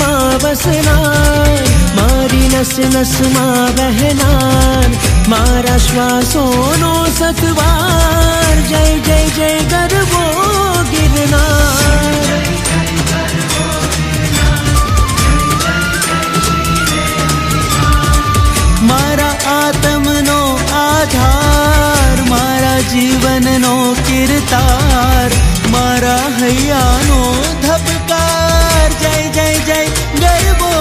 માં વસનાર, મારી નસ નસમાં વહેનાર, મારા શ્વાસોનો સતવાર, જય જય જય ગરવો ગિરનાર. મારા આત્મનો આધાર, મારા જીવનનો કીર્તાર, મારા હૈયાનો ધબકાર, જય જય જય ગરવો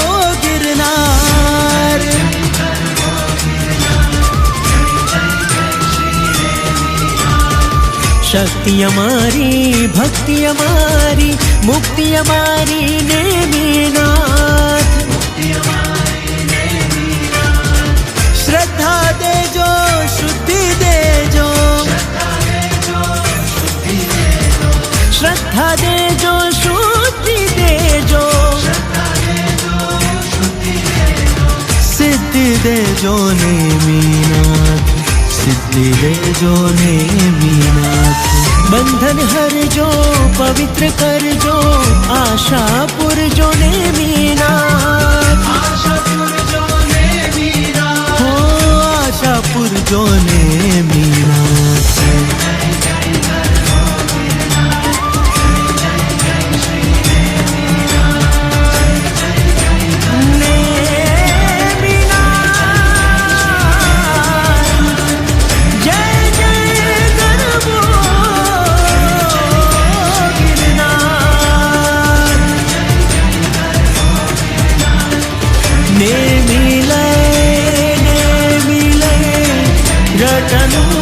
ગિરનાર. શક્તિ અમારી, ભક્તિ અમારી, મુક્તિ અમારી નેમિનાથ. શ્રદ્ધા દેજો, શુદ્ધિ દેજો, શ્રદ્ધા દેજો, શુદ્ધિ દેજો, સિદ્ધિ દેજો નેમિનાથ, સિદ્ધિ દેજો નેમિનાથ. બંધન હરજો, પવિત્ર કરજો, આશા પુરજો નેમિનાથ. હો આશા પુરજો નેમિનાથ. રટનું